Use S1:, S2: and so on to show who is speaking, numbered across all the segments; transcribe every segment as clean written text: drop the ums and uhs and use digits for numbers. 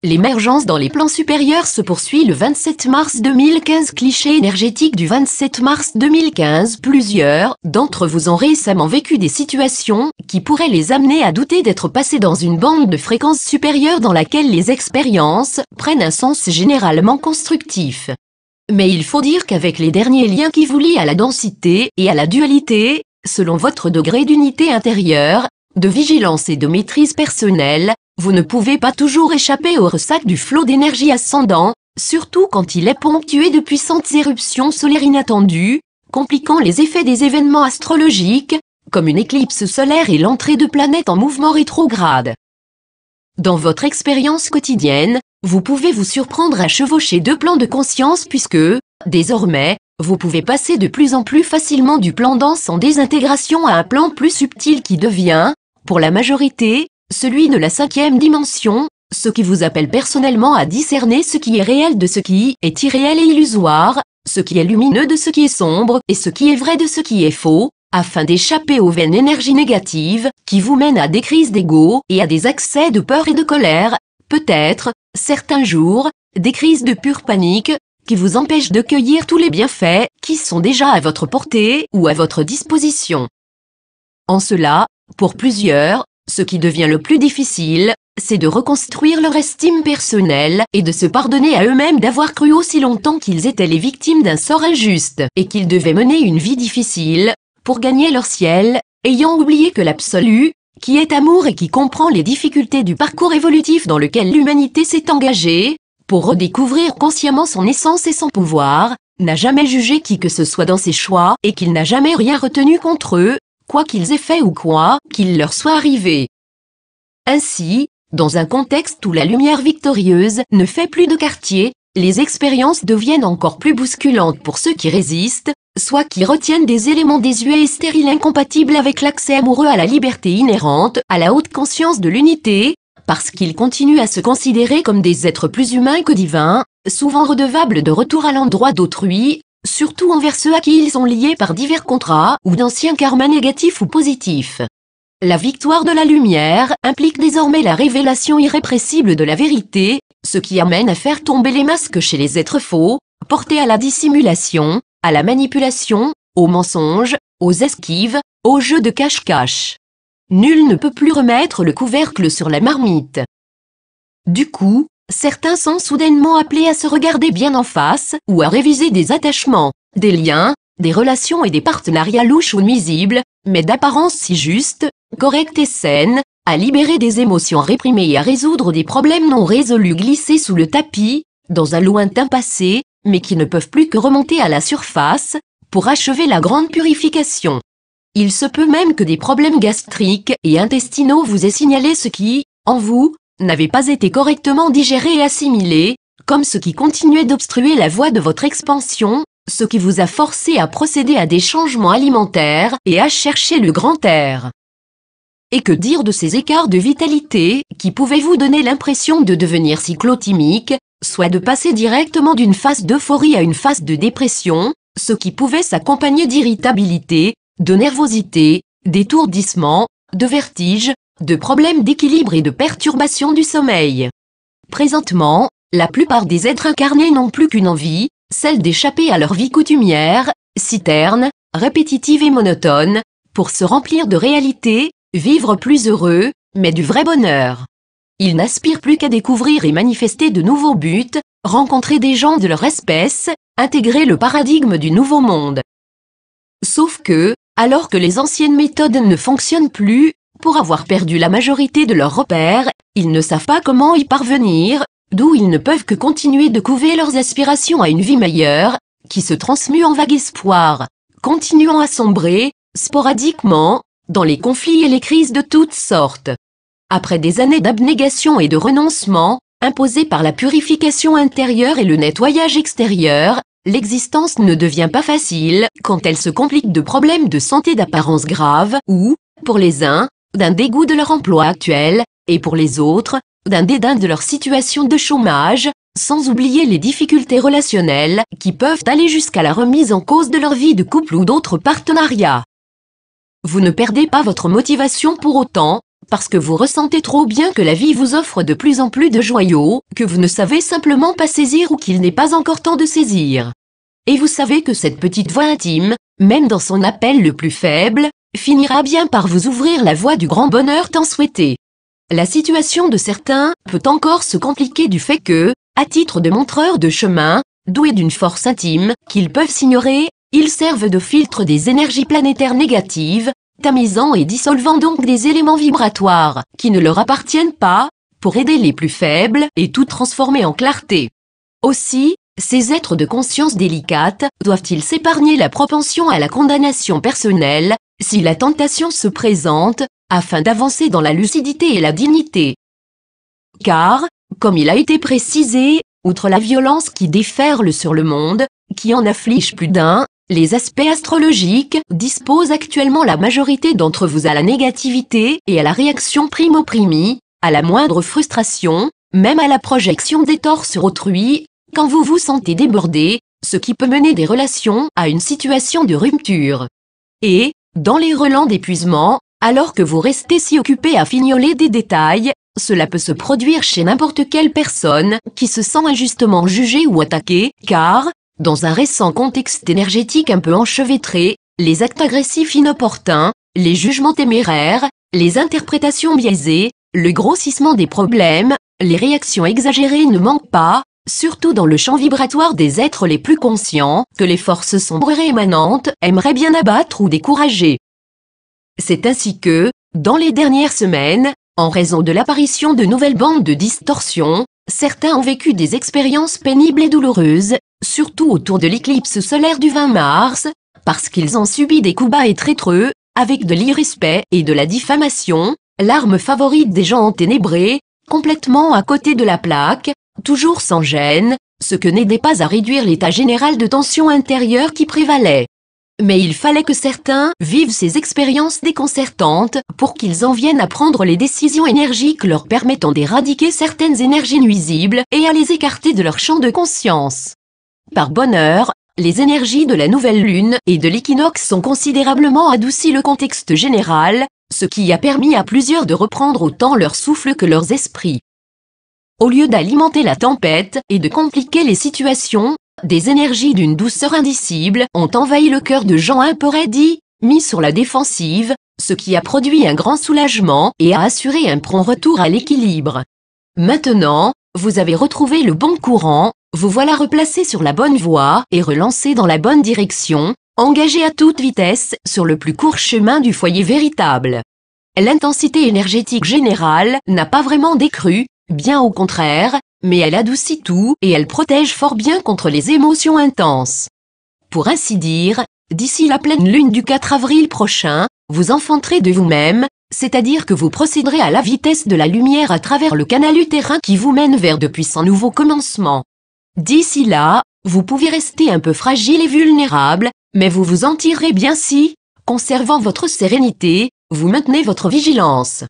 S1: L'émergence dans les plans supérieurs se poursuit le 27 mars 2015. Cliché énergétique du 27 mars 2015. Plusieurs d'entre vous ont récemment vécu des situations qui pourraient les amener à douter d'être passés dans une bande de fréquence supérieure dans laquelle les expériences prennent un sens généralement constructif. Mais il faut dire qu'avec les derniers liens qui vous lient à la densité et à la dualité, selon votre degré d'unité intérieure, de vigilance et de maîtrise personnelle, vous ne pouvez pas toujours échapper au ressac du flot d'énergie ascendant, surtout quand il est ponctué de puissantes éruptions solaires inattendues, compliquant les effets des événements astrologiques, comme une éclipse solaire et l'entrée de planètes en mouvement rétrograde. Dans votre expérience quotidienne, vous pouvez vous surprendre à chevaucher deux plans de conscience puisque, désormais, vous pouvez passer de plus en plus facilement du plan dense en désintégration à un plan plus subtil qui devient, pour la majorité, celui de la 5e dimension, ce qui vous appelle personnellement à discerner ce qui est réel de ce qui est irréel et illusoire, ce qui est lumineux de ce qui est sombre et ce qui est vrai de ce qui est faux, afin d'échapper aux vaines énergies négatives qui vous mènent à des crises d'ego et à des accès de peur et de colère, peut-être, certains jours, des crises de pure panique, qui vous empêchent de cueillir tous les bienfaits qui sont déjà à votre portée ou à votre disposition. En cela, pour plusieurs, ce qui devient le plus difficile, c'est de reconstruire leur estime personnelle et de se pardonner à eux-mêmes d'avoir cru aussi longtemps qu'ils étaient les victimes d'un sort injuste et qu'ils devaient mener une vie difficile pour gagner leur ciel, ayant oublié que l'absolu, qui est amour et qui comprend les difficultés du parcours évolutif dans lequel l'humanité s'est engagée, pour redécouvrir consciemment son essence et son pouvoir, n'a jamais jugé qui que ce soit dans ses choix et qu'il n'a jamais rien retenu contre eux, quoi qu'ils aient fait ou quoi qu'il leur soit arrivé. Ainsi, dans un contexte où la lumière victorieuse ne fait plus de quartier, les expériences deviennent encore plus bousculantes pour ceux qui résistent, soit qui retiennent des éléments désuets et stériles incompatibles avec l'accès amoureux à la liberté inhérente, à la haute conscience de l'unité, parce qu'ils continuent à se considérer comme des êtres plus humains que divins, souvent redevables de retour à l'endroit d'autrui, surtout envers ceux à qui ils sont liés par divers contrats ou d'anciens karmas négatifs ou positifs. La victoire de la lumière implique désormais la révélation irrépressible de la vérité, ce qui amène à faire tomber les masques chez les êtres faux, portés à la dissimulation, à la manipulation, aux mensonges, aux esquives, aux jeux de cache-cache. Nul ne peut plus remettre le couvercle sur la marmite. Du coup, certains sont soudainement appelés à se regarder bien en face ou à réviser des attachements, des liens, des relations et des partenariats louches ou nuisibles, mais d'apparence si justes, correctes et saines, à libérer des émotions réprimées et à résoudre des problèmes non résolus glissés sous le tapis, dans un lointain passé, mais qui ne peuvent plus que remonter à la surface, pour achever la grande purification. Il se peut même que des problèmes gastriques et intestinaux vous aient signalé ce qui, en vous, n'avait pas été correctement digéré et assimilé, comme ce qui continuait d'obstruer la voie de votre expansion, ce qui vous a forcé à procéder à des changements alimentaires et à chercher le grand air. Et que dire de ces écarts de vitalité qui pouvaient vous donner l'impression de devenir cyclotimique, soit de passer directement d'une phase d'euphorie à une phase de dépression, ce qui pouvait s'accompagner d'irritabilité, de nervosité, d'étourdissement, de vertige, de problèmes d'équilibre et de perturbation du sommeil. Présentement, la plupart des êtres incarnés n'ont plus qu'une envie, celle d'échapper à leur vie coutumière, si terne, répétitive et monotone, pour se remplir de réalité, vivre plus heureux, mais du vrai bonheur. Ils n'aspirent plus qu'à découvrir et manifester de nouveaux buts, rencontrer des gens de leur espèce, intégrer le paradigme du nouveau monde. Sauf que, alors que les anciennes méthodes ne fonctionnent plus, pour avoir perdu la majorité de leurs repères, ils ne savent pas comment y parvenir, d'où ils ne peuvent que continuer de couver leurs aspirations à une vie meilleure, qui se transmue en vague espoir, continuant à sombrer, sporadiquement, dans les conflits et les crises de toutes sortes. Après des années d'abnégation et de renoncement, imposées par la purification intérieure et le nettoyage extérieur, l'existence ne devient pas facile quand elle se complique de problèmes de santé d'apparence grave ou, pour les uns, d'un dégoût de leur emploi actuel, et pour les autres, d'un dédain de leur situation de chômage, sans oublier les difficultés relationnelles qui peuvent aller jusqu'à la remise en cause de leur vie de couple ou d'autres partenariats. Vous ne perdez pas votre motivation pour autant, parce que vous ressentez trop bien que la vie vous offre de plus en plus de joyaux, que vous ne savez simplement pas saisir ou qu'il n'est pas encore temps de saisir. Et vous savez que cette petite voix intime, même dans son appel le plus faible, finira bien par vous ouvrir la voie du grand bonheur tant souhaité. La situation de certains peut encore se compliquer du fait que, à titre de montreurs de chemin, doués d'une force intime qu'ils peuvent s'ignorer, ils servent de filtre des énergies planétaires négatives, tamisant et dissolvant donc des éléments vibratoires qui ne leur appartiennent pas, pour aider les plus faibles et tout transformer en clarté. Aussi, ces êtres de conscience délicate doivent-ils s'épargner la propension à la condamnation personnelle, si la tentation se présente, afin d'avancer dans la lucidité et la dignité. Car, comme il a été précisé, outre la violence qui déferle sur le monde, qui en afflige plus d'un, les aspects astrologiques disposent actuellement la majorité d'entre vous à la négativité et à la réaction primo-primi, à la moindre frustration, même à la projection des torts sur autrui, quand vous vous sentez débordé, ce qui peut mener des relations à une situation de rupture. Et, dans les relents d'épuisement, alors que vous restez si occupé à fignoler des détails, cela peut se produire chez n'importe quelle personne qui se sent injustement jugée ou attaquée, car, dans un récent contexte énergétique un peu enchevêtré, les actes agressifs inopportuns, les jugements téméraires, les interprétations biaisées, le grossissement des problèmes, les réactions exagérées ne manquent pas, surtout dans le champ vibratoire des êtres les plus conscients, que les forces sombres et émanantes aimeraient bien abattre ou décourager. C'est ainsi que, dans les dernières semaines, en raison de l'apparition de nouvelles bandes de distorsion, certains ont vécu des expériences pénibles et douloureuses, surtout autour de l'éclipse solaire du 20 mars, parce qu'ils ont subi des coups bas et traîtreux, avec de l'irrespect et de la diffamation, l'arme favorite des gens enténébrés, complètement à côté de la plaque, toujours sans gêne, ce que n'aidait pas à réduire l'état général de tension intérieure qui prévalait. Mais il fallait que certains vivent ces expériences déconcertantes pour qu'ils en viennent à prendre les décisions énergiques leur permettant d'éradiquer certaines énergies nuisibles et à les écarter de leur champ de conscience. Par bonheur, les énergies de la nouvelle lune et de l'équinoxe ont considérablement adouci le contexte général, ce qui a permis à plusieurs de reprendre autant leur souffle que leurs esprits. Au lieu d'alimenter la tempête et de compliquer les situations, des énergies d'une douceur indicible ont envahi le cœur de gens un peu raidis, mis sur la défensive, ce qui a produit un grand soulagement et a assuré un prompt retour à l'équilibre. Maintenant, vous avez retrouvé le bon courant, vous voilà replacé sur la bonne voie et relancé dans la bonne direction, engagé à toute vitesse sur le plus court chemin du foyer véritable. L'intensité énergétique générale n'a pas vraiment décru, bien au contraire, mais elle adoucit tout et elle protège fort bien contre les émotions intenses. Pour ainsi dire, d'ici la pleine lune du 4 avril prochain, vous enfanterez de vous-même, c'est-à-dire que vous procéderez à la vitesse de la lumière à travers le canal utérin qui vous mène vers de puissants nouveaux commencements. D'ici là, vous pouvez rester un peu fragile et vulnérable, mais vous vous en tirerez bien si, conservant votre sérénité, vous maintenez votre vigilance.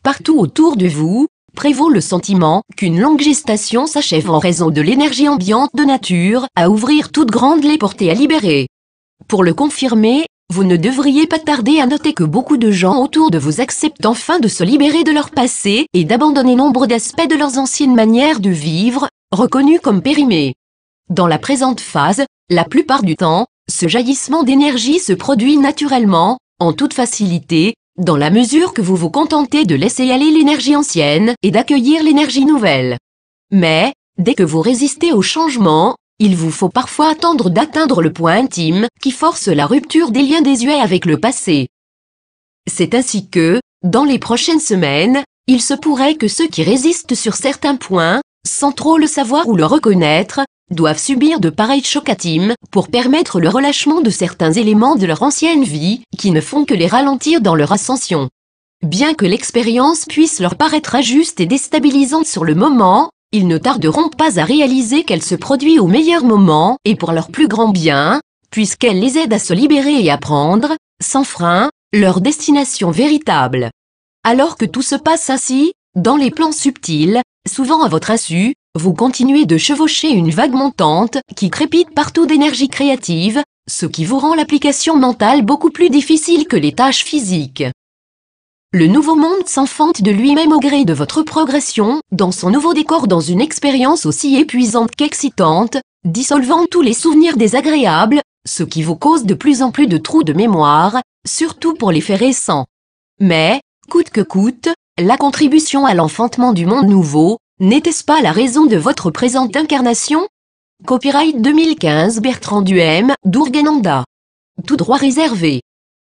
S1: Partout autour de vous, prévaut le sentiment qu'une longue gestation s'achève en raison de l'énergie ambiante de nature à ouvrir toutes grandes les portées à libérer. Pour le confirmer, vous ne devriez pas tarder à noter que beaucoup de gens autour de vous acceptent enfin de se libérer de leur passé et d'abandonner nombre d'aspects de leurs anciennes manières de vivre, reconnus comme périmés. Dans la présente phase, la plupart du temps, ce jaillissement d'énergie se produit naturellement, en toute facilité, dans la mesure que vous vous contentez de laisser aller l'énergie ancienne et d'accueillir l'énergie nouvelle. Mais, dès que vous résistez au changement, il vous faut parfois attendre d'atteindre le point intime qui force la rupture des liens désuets avec le passé. C'est ainsi que, dans les prochaines semaines, il se pourrait que ceux qui résistent sur certains points, sans trop le savoir ou le reconnaître, doivent subir de pareils chocs intimes pour permettre le relâchement de certains éléments de leur ancienne vie qui ne font que les ralentir dans leur ascension. Bien que l'expérience puisse leur paraître injuste et déstabilisante sur le moment, ils ne tarderont pas à réaliser qu'elle se produit au meilleur moment et pour leur plus grand bien, puisqu'elle les aide à se libérer et à prendre, sans frein, leur destination véritable. Alors que tout se passe ainsi, dans les plans subtils, souvent à votre insu, vous continuez de chevaucher une vague montante qui crépite partout d'énergie créative, ce qui vous rend l'application mentale beaucoup plus difficile que les tâches physiques. Le nouveau monde s'enfante de lui-même au gré de votre progression, dans son nouveau décor, dans une expérience aussi épuisante qu'excitante, dissolvant tous les souvenirs désagréables, ce qui vous cause de plus en plus de trous de mémoire, surtout pour les faits récents. Mais, coûte que coûte, la contribution à l'enfantement du monde nouveau, n'était-ce pas la raison de votre présente incarnation? Copyright 2015 Bertrand Duhem, Durgananda. Tout droit réservé.